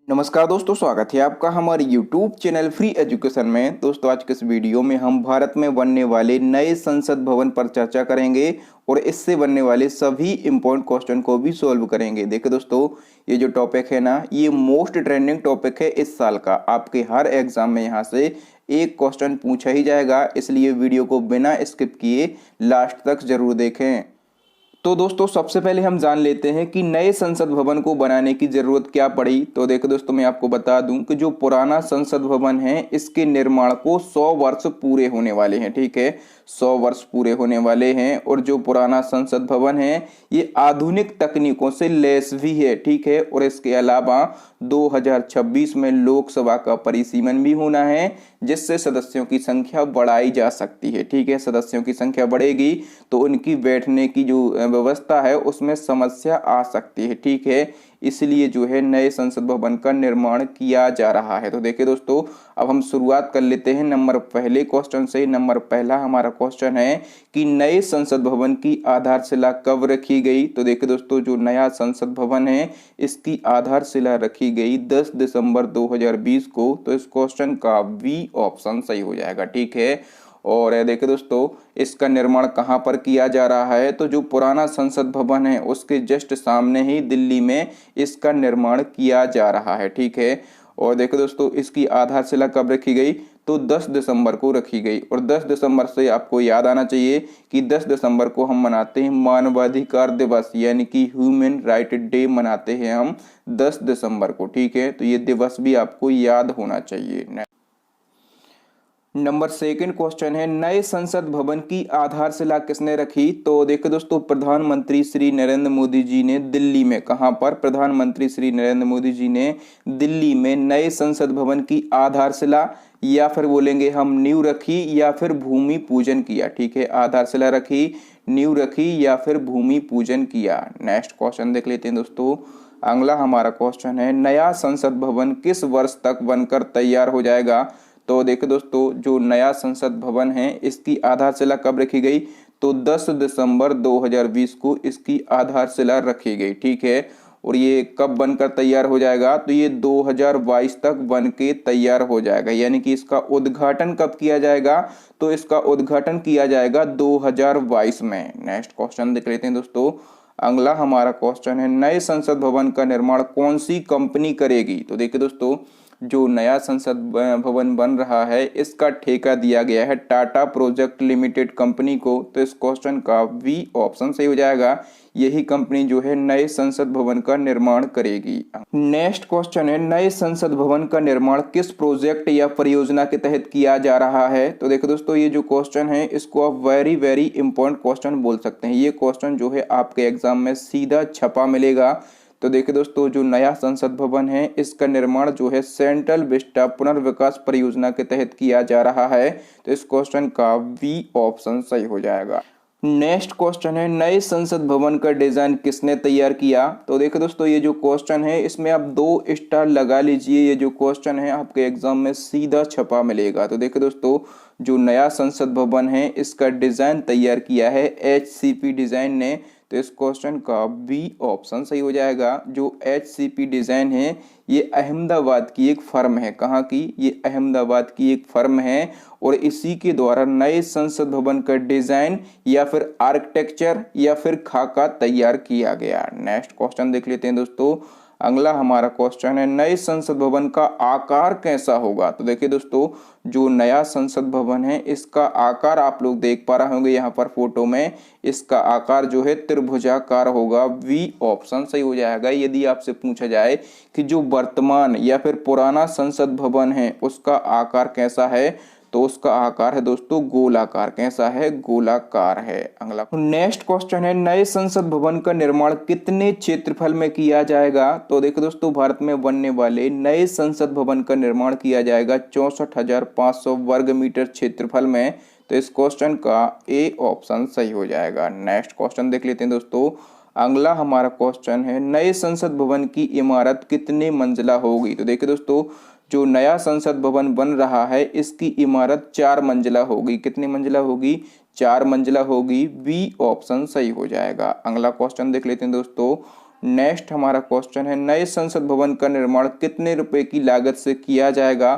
नमस्कार दोस्तों, स्वागत है आपका हमारे YouTube चैनल फ्री एजुकेशन में। दोस्तों, आज के इस वीडियो में हम भारत में बनने वाले नए संसद भवन पर चर्चा करेंगे और इससे बनने वाले सभी इम्पोर्टेंट क्वेश्चन को भी सॉल्व करेंगे। देखिए दोस्तों, ये जो टॉपिक है ना, ये मोस्ट ट्रेंडिंग टॉपिक है इस साल का। आपके हर एग्जाम में यहाँ से एक क्वेश्चन पूछा ही जाएगा, इसलिए वीडियो को बिना स्किप किए लास्ट तक जरूर देखें। तो दोस्तों, सबसे पहले हम जान लेते हैं कि नए संसद भवन को बनाने की जरूरत क्या पड़ी। तो देखो दोस्तों, मैं आपको बता दूं कि जो पुराना संसद भवन है, इसके निर्माण को 100 वर्ष पूरे होने वाले हैं। ठीक है, 100 वर्ष पूरे होने वाले हैं और जो पुराना संसद भवन है ये आधुनिक तकनीकों से लैस भी है। ठीक है, और इसके अलावा 2026 में लोकसभा का परिसीमन भी होना है, जिससे सदस्यों की संख्या बढ़ाई जा सकती है। ठीक है, सदस्यों की संख्या बढ़ेगी तो उनकी बैठने की जो व्यवस्था है उसमें समस्या आ सकती है। ठीक है, इसलिए जो है नए संसद भवन का निर्माण किया जा रहा है। तो देखिए दोस्तों, अब हम शुरुआत कर लेते हैं नंबर पहले क्वेश्चन से। नंबर पहला हमारा क्वेश्चन है कि नए संसद भवन की आधारशिला कब रखी गई। तो देखिए दोस्तों, जो नया संसद भवन है इसकी आधारशिला रखी गई 10 दिसंबर 2020 को। तो इस क्वेश्चन का बी ऑप्शन सही हो जाएगा। ठीक है, और देखिए दोस्तों, इसका निर्माण कहाँ पर किया जा रहा है। तो जो पुराना संसद भवन है उसके जस्ट सामने ही दिल्ली में इसका निर्माण किया जा रहा है। ठीक है, और देखो दोस्तों, इसकी आधारशिला कब रखी गई, तो 10 दिसंबर को रखी गई। और 10 दिसंबर से आपको याद आना चाहिए कि 10 दिसंबर को हम मनाते हैं मानवाधिकार दिवस, यानी कि ह्यूमन राइट डे मनाते हैं हम 10 दिसंबर को। ठीक है, तो ये दिवस भी आपको याद होना चाहिए। नंबर सेकंड क्वेश्चन है, नए संसद भवन की आधारशिला किसने रखी। तो देखो दोस्तों, प्रधानमंत्री श्री नरेंद्र मोदी जी ने दिल्ली में, कहां पर, प्रधानमंत्री श्री नरेंद्र मोदी जी ने दिल्ली में नए संसद भवन की आधारशिला या फिर बोलेंगे हम नींव रखी या फिर भूमि पूजन किया। ठीक है, आधारशिला रखी, नींव रखी या फिर भूमि पूजन किया। नेक्स्ट क्वेश्चन देख लेते हैं दोस्तों। अगला हमारा क्वेश्चन है, नया संसद भवन किस वर्ष तक बनकर तैयार हो जाएगा। तो देखो दोस्तों, जो नया संसद भवन है इसकी आधारशिला कब रखी गई, तो 10 दिसंबर 2020 को इसकी आधारशिला रखी गई। ठीक है, और ये कब बनकर तैयार हो जाएगा, तो ये 2022 तक बन के तैयार हो जाएगा। यानी कि इसका उद्घाटन कब किया जाएगा, तो इसका उद्घाटन किया जाएगा 2022 में। नेक्स्ट क्वेश्चन देख लेते हैं दोस्तों। अगला हमारा क्वेश्चन है, नए संसद भवन का निर्माण कौन सी कंपनी करेगी। तो देखिए दोस्तों, जो नया संसद भवन बन रहा है इसका ठेका दिया गया है टाटा प्रोजेक्ट लिमिटेड कंपनी को। तो इस क्वेश्चन का बी ऑप्शन सही हो जाएगा। यही कंपनी जो है नए संसद भवन का निर्माण करेगी। नेक्स्ट क्वेश्चन है, नए संसद भवन का निर्माण किस प्रोजेक्ट या परियोजना के तहत किया जा रहा है। तो देखो दोस्तों, ये जो क्वेश्चन है इसको आप वेरी वेरी इंपॉर्टेंट क्वेश्चन बोल सकते हैं। ये क्वेश्चन जो है आपके एग्जाम में सीधा छपा मिलेगा। तो देखिए दोस्तों, जो नया संसद भवन है इसका निर्माण जो है सेंट्रल विस्टा पुनर्विकास परियोजना के तहत किया जा रहा है। तो इस क्वेश्चन का बी ऑप्शन सही हो जाएगा। नेक्स्ट क्वेश्चन है, नए संसद भवन का डिजाइन किसने तैयार किया। तो देखिए दोस्तों, ये जो क्वेश्चन है इसमें आप 2 स्टार लगा लीजिए। ये जो क्वेश्चन है आपके एग्जाम में सीधा छपा मिलेगा। तो देखिए दोस्तों, जो नया संसद भवन है इसका डिजाइन तैयार किया है HCP डिजाइन ने। तो इस क्वेश्चन का बी ऑप्शन सही हो जाएगा। जो HCP डिजाइन है ये अहमदाबाद की एक फर्म है। कहाँ की, ये अहमदाबाद की एक फर्म है और इसी के द्वारा नए संसद भवन का डिजाइन या फिर आर्किटेक्चर या फिर खाका तैयार किया गया। नेक्स्ट क्वेश्चन देख लेते हैं दोस्तों। अगला हमारा क्वेश्चन है, नए संसद भवन का आकार कैसा होगा। तो देखिए दोस्तों, जो नया संसद भवन है इसका आकार आप लोग देख पा रहे होंगे यहाँ पर फोटो में, इसका आकार जो है त्रिभुजाकार होगा। वी ऑप्शन सही हो जाएगा। यदि आपसे पूछा जाए कि जो वर्तमान या फिर पुराना संसद भवन है उसका आकार कैसा है, तो उसका आकार है दोस्तों गोलाकार। कैसा है, गोलाकार है। अगला नेक्स्ट क्वेश्चन है, नए संसद भवन का निर्माण कितने क्षेत्रफल में किया जाएगा। तो देखो दोस्तों, भारत में बनने वाले नए संसद भवन का निर्माण किया जाएगा 64,500 वर्ग मीटर क्षेत्रफल में। तो इस क्वेश्चन का ए ऑप्शन सही हो जाएगा। नेक्स्ट क्वेश्चन देख लेते हैं दोस्तों। अगला हमारा क्वेश्चन है, नए संसद भवन की इमारत कितने मंजिला होगी। तो देखिए दोस्तों, जो नया संसद भवन बन रहा है इसकी इमारत 4 मंजिला होगी। कितनी मंजिला होगी, 4 मंजिला होगी। बी ऑप्शन सही हो जाएगा। अगला क्वेश्चन देख लेते हैं दोस्तों। नेक्स्ट हमारा क्वेश्चन है, नए संसद भवन का निर्माण कितने रुपए की लागत से किया जाएगा।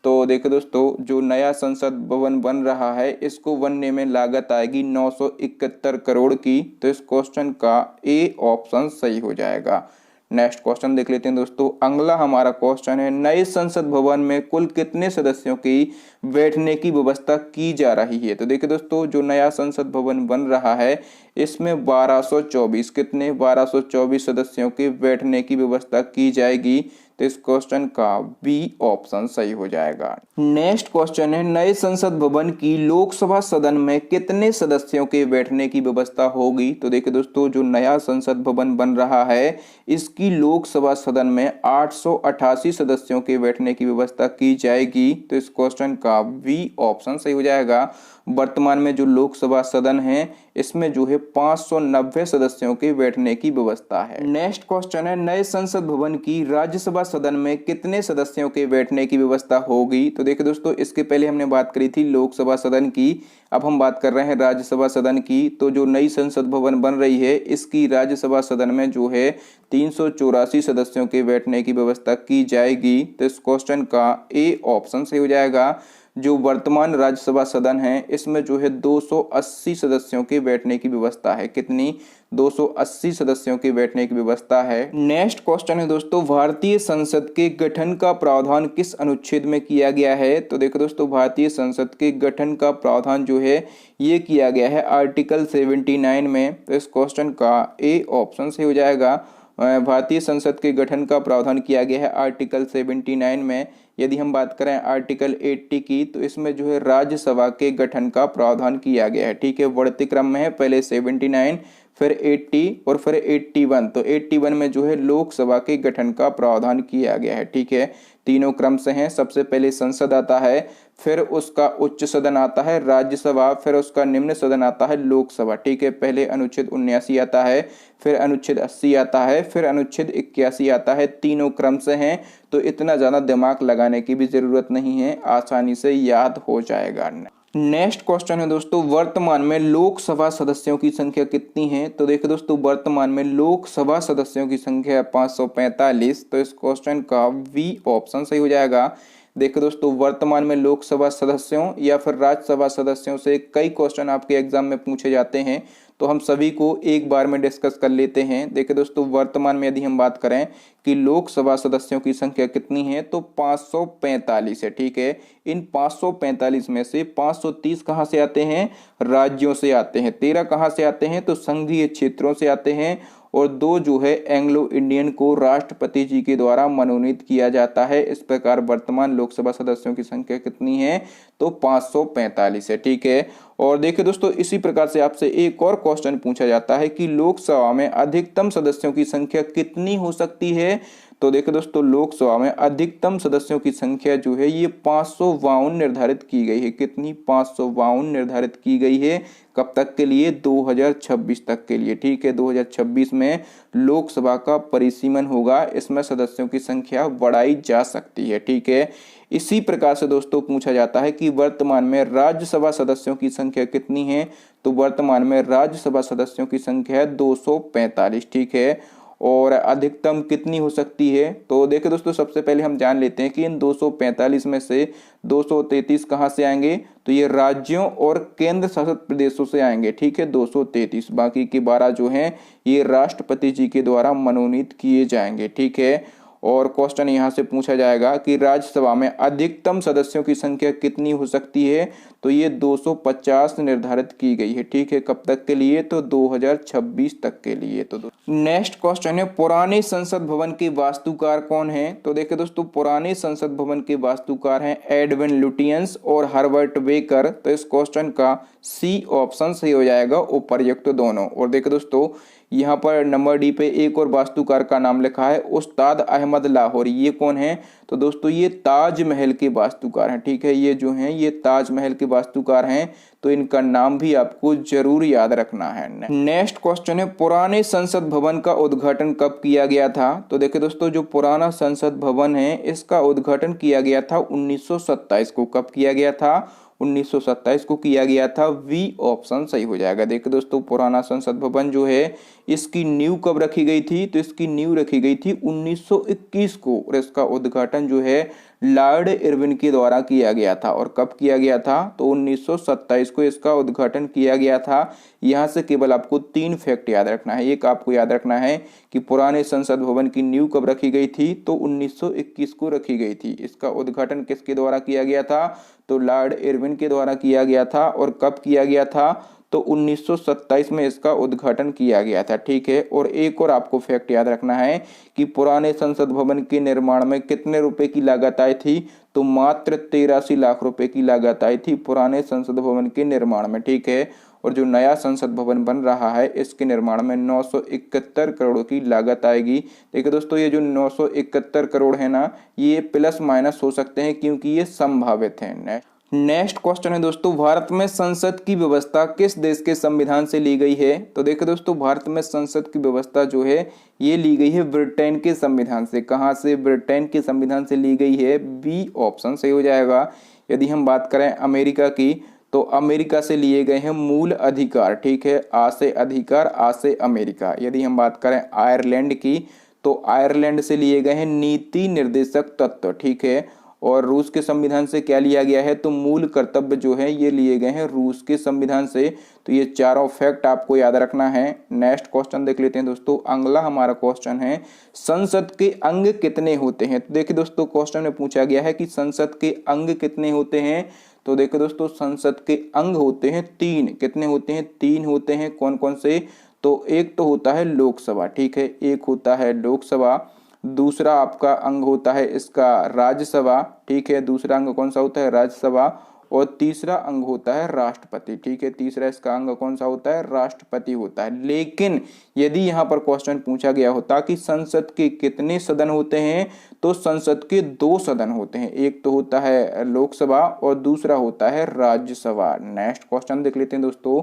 तो देखो दोस्तों, जो नया संसद भवन बन रहा है इसको बनने में लागत आएगी 971 करोड़ की। तो इस क्वेश्चन का ए ऑप्शन सही हो जाएगा। नेक्स्ट क्वेश्चन देख लेते हैं दोस्तों। अगला हमारा क्वेश्चन है, नए संसद भवन में कुल कितने सदस्यों की बैठने की व्यवस्था की जा रही है। तो देखिए दोस्तों, जो नया संसद भवन बन रहा है इसमें 1224 कितने 1224 सदस्यों के बैठने की व्यवस्था की जाएगी। तो इस क्वेश्चन का बी ऑप्शन सही हो जाएगा। नेक्स्ट क्वेश्चन है, नए संसद भवन की लोकसभा सदन में कितने सदस्यों के बैठने की व्यवस्था होगी। तो देखिए दोस्तों, जो नया संसद भवन बन रहा है इसकी लोकसभा सदन में 888 सदस्यों के बैठने की व्यवस्था की जाएगी। तो इस क्वेश्चन का बी ऑप्शन सही हो जाएगा। वर्तमान में जो लोकसभा सदन है इसमें जो है 590 सदस्यों के बैठने की व्यवस्था है। नेक्स्ट क्वेश्चन है, नए संसद भवन की राज्यसभा सदन में कितने सदस्यों के बैठने की व्यवस्था होगी। तो देखिए दोस्तों, इसके पहले हमने बात करी थी लोकसभा सदन की, अब हम बात कर रहे हैं राज्यसभा सदन की। तो जो नई संसद भवन बन रही है इसकी राज्यसभा सदन में जो है 384 सदस्यों के बैठने की व्यवस्था की जाएगी। तो इस क्वेश्चन का ए ऑप्शन सही हो जाएगा। जो वर्तमान राज्यसभा सदन है इसमें जो है 280 सदस्यों के बैठने की व्यवस्था है। कितनी 280 सदस्यों के बैठने की व्यवस्था है। नेक्स्ट क्वेश्चन है दोस्तों, भारतीय संसद के गठन का प्रावधान किस अनुच्छेद में किया गया है। तो देखो दोस्तों, भारतीय संसद के गठन का प्रावधान जो है ये किया गया है आर्टिकल 79 में। तो इस क्वेश्चन का ए ऑप्शन से हो जाएगा। भारतीय संसद के गठन का प्रावधान किया गया है आर्टिकल 79 में। यदि हम बात करें आर्टिकल 80 की तो इसमें जो है राज्यसभा के गठन का प्रावधान किया गया है। ठीक है, बढ़ते क्रम में है, पहले 79 फिर 80 और फिर 81। तो 81 में जो है लोकसभा के गठन का प्रावधान किया गया है। ठीक है, तीनों क्रम से हैं। सबसे पहले संसद आता है, फिर उसका उच्च सदन आता है राज्यसभा, फिर उसका निम्न सदन आता है लोकसभा। ठीक है, पहले अनुच्छेद 79 आता है, फिर अनुच्छेद 80 आता है, फिर अनुच्छेद 81 आता है। तीनों क्रम से हैं, तो इतना ज़्यादा दिमाग लगाने की भी ज़रूरत नहीं है, आसानी से याद हो जाएगा। नेक्स्ट क्वेश्चन है दोस्तों, वर्तमान में लोकसभा सदस्यों की संख्या कितनी है। तो देखो दोस्तों, वर्तमान में लोकसभा सदस्यों की संख्या है 545। तो इस क्वेश्चन का वी ऑप्शन सही हो जाएगा। देखो दोस्तों, वर्तमान में लोकसभा सदस्यों या फिर राज्यसभा सदस्यों से कई क्वेश्चन आपके एग्जाम में पूछे जाते हैं, तो हम सभी को एक बार में डिस्कस कर लेते हैं। देखिए दोस्तों, वर्तमान में यदि हम बात करें कि लोकसभा सदस्यों की संख्या कितनी है तो 545 है। ठीक है, इन 545 में से 530 कहाँ से आते हैं, राज्यों से आते हैं। 13 कहाँ से आते हैं तो संघीय क्षेत्रों से आते हैं, और 2 जो है एंग्लो इंडियन को राष्ट्रपति जी के द्वारा मनोनीत किया जाता है। इस प्रकार वर्तमान लोकसभा सदस्यों की संख्या कितनी है तो 545 है। ठीक है, और देखिए दोस्तों, इसी प्रकार से आपसे एक और क्वेश्चन पूछा जाता है कि लोकसभा में अधिकतम सदस्यों की संख्या कितनी हो सकती है। तो देखिए दोस्तों, लोकसभा में अधिकतम सदस्यों की संख्या जो है ये 552 निर्धारित की गई है। कितनी 552 निर्धारित की गई है। कब तक के लिए 2026 तक के लिए। ठीक है, 2026 में लोकसभा का परिसीमन होगा, इसमें सदस्यों की संख्या बढ़ाई जा सकती है। ठीक है, इसी प्रकार से दोस्तों पूछा जाता है कि वर्तमान में राज्यसभा सदस्यों की संख्या कितनी है। तो वर्तमान में राज्यसभा सदस्यों की संख्या है 245। ठीक है, और अधिकतम कितनी हो सकती है। तो देखिए दोस्तों, सबसे पहले हम जान लेते हैं कि इन 245 में से 233 कहाँ से आएंगे तो ये राज्यों और केंद्र शासित प्रदेशों से आएंगे। ठीक है, 233, बाकी के 12 जो हैं ये राष्ट्रपति जी के द्वारा मनोनीत किए जाएंगे। ठीक है, और क्वेश्चन यहाँ से पूछा जाएगा कि राज्यसभा में अधिकतम सदस्यों की संख्या कितनी हो सकती है। तो ये 250 निर्धारित की गई है। ठीक है, कब तक के लिए तो 2026 तक के लिए। तो नेक्स्ट क्वेश्चन है, पुराने संसद भवन के वास्तुकार कौन है। तो देखिए दोस्तों, पुराने संसद भवन के वास्तुकार हैं एडविन लुटियंस और हर्बर्ट बेकर। तो इस क्वेश्चन का सी ऑप्शन सही हो जाएगा, उपर्युक्त दोनों। और देखिए दोस्तों, यहाँ पर नंबर डी पे एक और वास्तुकार का नाम लिखा है उस्ताद अहमद लाहौरी। ये कौन है तो दोस्तों ये ताजमहल के वास्तुकार हैं। ठीक है, ये जो हैं ये ताजमहल के वास्तुकार हैं, तो इनका नाम भी आपको जरूर याद रखना है। नेक्स्ट क्वेश्चन है, पुराने संसद भवन का उद्घाटन कब किया गया था। तो देखिए दोस्तों, जो पुराना संसद भवन है इसका उद्घाटन किया गया था 1927 को। कब किया गया था 1927 को किया गया था। वी ऑप्शन सही हो जाएगा। देखिए दोस्तों, पुराना संसद भवन जो है इसकी नींव कब रखी गई थी, तो इसकी नींव रखी गई थी 1921 को, और इसका उद्घाटन जो है लॉर्ड इरविन के द्वारा किया गया था। और कब किया गया था, तो 1927 को इसका उद्घाटन किया गया था। यहाँ से केवल आपको 3 फैक्ट याद रखना है। एक आपको याद रखना है कि पुराने संसद भवन की नींव कब रखी गई थी, तो 1921 को रखी गई थी। इसका उद्घाटन किसके द्वारा किया गया था, तो लॉर्ड इरविन के द्वारा किया गया था। और कब किया गया था, तो 1927 में इसका उद्घाटन किया गया था। ठीक है। और एक और आपको फैक्ट याद रखना है कि पुराने संसद भवन के निर्माण में कितने रुपए की लागत आई थी, तो मात्र 83 लाख रुपए की लागत आई थी पुराने संसद भवन के निर्माण में। ठीक है। और जो नया संसद भवन बन रहा है इसके निर्माण में 971 करोड़ की लागत आएगी। देखिए दोस्तों, ये जो 971 करोड़ है ना, ये प्लस माइनस हो सकते हैं क्योंकि ये संभावित है। नेक्स्ट क्वेश्चन है दोस्तों, भारत में संसद की व्यवस्था किस देश के संविधान से ली गई है। तो देखिए दोस्तों, भारत में संसद की व्यवस्था जो है ये ली गई है ब्रिटेन के संविधान से। कहाँ से, ब्रिटेन के संविधान से ली गई है। बी ऑप्शन सही हो जाएगा। यदि हम बात करें अमेरिका की, तो अमेरिका से लिए गए हैं मूल अधिकार। ठीक है। आ से अधिकार, आ से अमेरिका। यदि हम बात करें आयरलैंड की, तो आयरलैंड से लिए गए हैं नीति निर्देशक तत्व। ठीक है। और रूस के संविधान से क्या लिया गया है, तो मूल कर्तव्य जो है ये लिए गए हैं रूस के संविधान से। तो ये चारों फैक्ट आपको याद रखना है। नेक्स्ट क्वेश्चन देख लेते हैं दोस्तों। अगला हमारा क्वेश्चन है, संसद के अंग कितने होते हैं। तो देखिए दोस्तों, क्वेश्चन में पूछा गया है कि संसद के अंग कितने होते हैं। तो देखिए दोस्तों, संसद के अंग होते हैं 3। कितने होते हैं, 3 होते हैं। कौन कौन से, तो एक तो होता है लोकसभा। ठीक है, एक होता है लोकसभा। दूसरा आपका अंग होता है इसका राज्यसभा। ठीक है, दूसरा अंग कौन सा होता है, राज्यसभा। और तीसरा अंग होता है राष्ट्रपति। ठीक है, तीसरा इसका अंग कौन सा होता है, राष्ट्रपति होता है। लेकिन यदि यहाँ पर क्वेश्चन पूछा गया होता कि संसद के कितने सदन होते हैं, तो संसद के 2 सदन होते हैं। एक तो होता है लोकसभा और दूसरा होता है राज्यसभा। नेक्स्ट क्वेश्चन देख लेते हैं दोस्तों।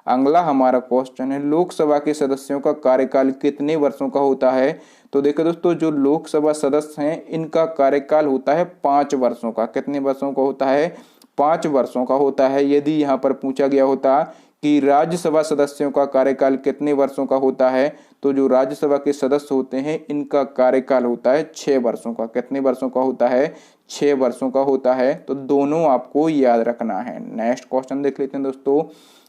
अगला हमारा क्वेश्चन है, लोकसभा के सदस्यों का कार्यकाल कितने वर्षों का होता है। तो देखो दोस्तों, जो लोकसभा सदस्य हैं इनका कार्यकाल होता है 5 वर्षों का। कितने वर्षों का होता है, 5 वर्षों का होता है। यदि यहाँ पर पूछा गया होता कि राज्यसभा सदस्यों का कार्यकाल कितने वर्षों का होता है, तो जो राज्यसभा के सदस्य होते हैं इनका कार्यकाल होता है 6 वर्षों का। कितने वर्षों का होता है, 6 वर्षों का होता है। तो दोनों आपको याद रखना है। नेक्स्ट क्वेश्चन देख लेते हैं दोस्तों।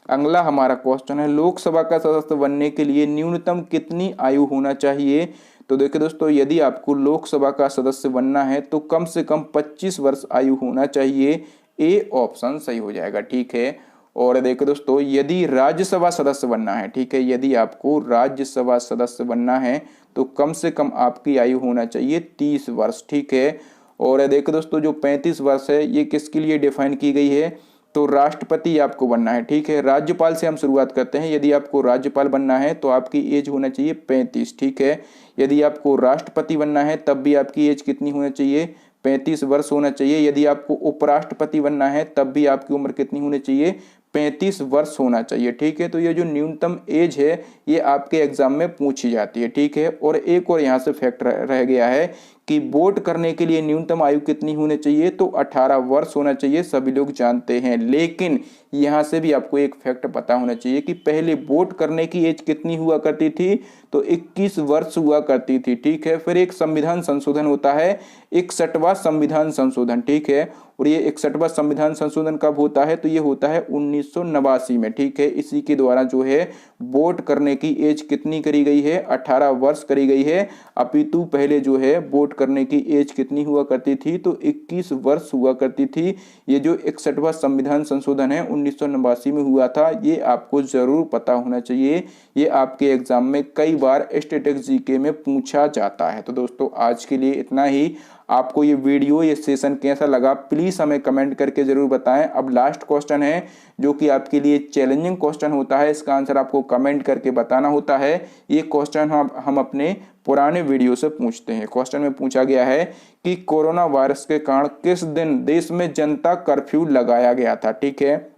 अगला हमारा क्वेश्चन है, लोकसभा का सदस्य बनने के लिए न्यूनतम कितनी आयु होना चाहिए। तो देखिए दोस्तों, यदि आपको लोकसभा का सदस्य बनना है तो कम से कम 25 वर्ष आयु होना चाहिए। ए ऑप्शन सही हो जाएगा। ठीक है। और देखो दोस्तों, यदि राज्यसभा सदस्य बनना है, ठीक है, यदि आपको राज्यसभा सदस्य बनना है तो कम से कम आपकी आयु होना चाहिए 30 वर्ष। ठीक है। और देखो दोस्तों, जो 35 वर्ष है ये किसके लिए डिफाइन की गई है, तो राष्ट्रपति आपको बनना है। ठीक है। राज्यपाल से हम शुरुआत करते हैं। यदि आपको राज्यपाल बनना है तो आपकी एज होना चाहिए 35। ठीक है। यदि आपको राष्ट्रपति बनना है तब भी आपकी एज कितनी होनी चाहिए, 35 वर्ष होना चाहिए। यदि आपको उपराष्ट्रपति बनना है तब भी आपकी उम्र कितनी होनी चाहिए, 35 वर्ष होना चाहिए। ठीक है। तो ये जो न्यूनतम एज है ये आपके एग्जाम में पूछी जाती है। ठीक है। और एक और यहाँ से फैक्ट रह गया है कि वोट करने के लिए न्यूनतम आयु कितनी होनी चाहिए, तो 18 वर्ष होना चाहिए। सभी लोग जानते हैं। लेकिन यहाँ से भी आपको एक फैक्ट पता होना चाहिए कि पहले वोट करने की एज कितनी हुआ करती थी, तो 21 वर्ष हुआ करती थी। ठीक है। फिर एक संविधान संशोधन होता है, 61वां संविधान संशोधन। ठीक है। और ये 61वां संविधान संशोधन कब होता है, तो ये होता है 1989 में। ठीक है। इसी के द्वारा जो है वोट करने की एज कितनी करी गई है, 18 वर्ष करी गई है। अपितु पहले जो है वोट करने की एज कितनी हुआ करती थी, तो 21 वर्ष हुआ करती थी। ये जो 61वां संविधान संशोधन है 1989 में हुआ था, ये आपको जरूर पता होना चाहिए। ये आपके एग्जाम में कई बार स्टैटिस्टिक्स जीके में पूछा जाता है। तो दोस्तों, आज के लिए इतना ही। आपको ये वीडियो, ये सेशन कैसा लगा प्लीज हमें कमेंट करके जरूर बताएं। अब लास्ट क्वेश्चन है जो कि आपके लिए चैलेंजिंग क्वेश्चन होता है, इसका आंसर आपको कमेंट करके बताना होता है। ये क्वेश्चन हम अपने पुराने वीडियो से पूछते हैं। क्वेश्चन में पूछा गया है कि कोरोना वायरस के कारण किस दिन देश में जनता कर्फ्यू लगाया गया था। ठीक है।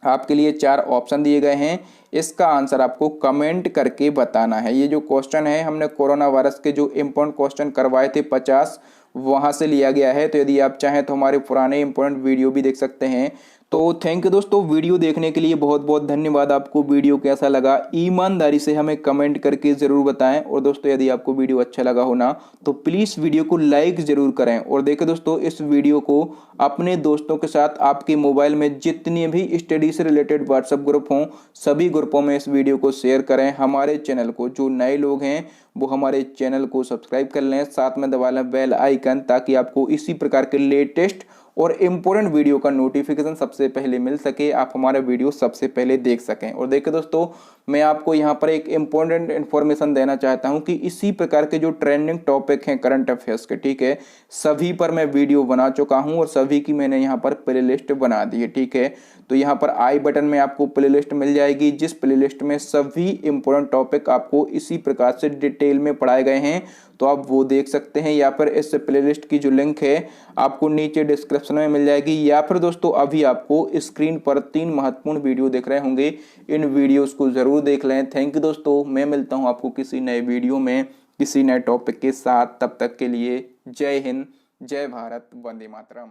आपके लिए 4 ऑप्शन दिए गए हैं, इसका आंसर आपको कमेंट करके बताना है। ये जो क्वेश्चन है हमने कोरोना वायरस के जो इम्पोर्टेंट क्वेश्चन करवाए थे 50, वहां से लिया गया है। तो यदि आप चाहें तो हमारे पुराने इंपॉर्टेंट वीडियो भी देख सकते हैं। तो थैंक यू दोस्तों, वीडियो देखने के लिए बहुत बहुत धन्यवाद। आपको वीडियो कैसा लगा ईमानदारी से हमें कमेंट करके ज़रूर बताएं। और दोस्तों यदि आपको वीडियो अच्छा लगा हो ना तो प्लीज़ वीडियो को लाइक ज़रूर करें। और देखिए दोस्तों, इस वीडियो को अपने दोस्तों के साथ आपके मोबाइल में जितने भी स्टडी से रिलेटेड व्हाट्सएप ग्रुप हों सभी ग्रुपों में इस वीडियो को शेयर करें। हमारे चैनल को, जो नए लोग हैं वो हमारे चैनल को सब्सक्राइब कर लें, साथ में दबा लें बेल आइकन, ताकि आपको इसी प्रकार के लेटेस्ट और इम्पोर्टेंट वीडियो का नोटिफिकेशन सबसे पहले मिल सके, आप हमारा वीडियो सबसे पहले देख सकें। और देखिए दोस्तों, मैं आपको यहाँ पर एक इम्पोर्टेंट इन्फॉर्मेशन देना चाहता हूँ कि इसी प्रकार के जो ट्रेंडिंग टॉपिक हैं करंट अफेयर्स के, ठीक है, सभी पर मैं वीडियो बना चुका हूँ और सभी की मैंने यहाँ पर प्लेलिस्ट बना दी है, ठीक है। तो यहाँ पर आई बटन में आपको प्लेलिस्ट मिल जाएगी, जिस प्लेलिस्ट में सभी इंपॉर्टेंट टॉपिक आपको इसी प्रकार से डिटेल में पढ़ाए गए हैं, तो आप वो देख सकते हैं। या फिर इस प्लेलिस्ट की जो लिंक है आपको नीचे डिस्क्रिप्शन में मिल जाएगी, या फिर दोस्तों अभी आपको स्क्रीन पर 3 महत्वपूर्ण वीडियो दिख रहे होंगे, इन वीडियोस को जरूर देख लें। थैंक यू दोस्तों, मैं मिलता हूं आपको किसी नए वीडियो में किसी नए टॉपिक के साथ। तब तक के लिए जय हिंद, जय भारत, वंदे मातरम।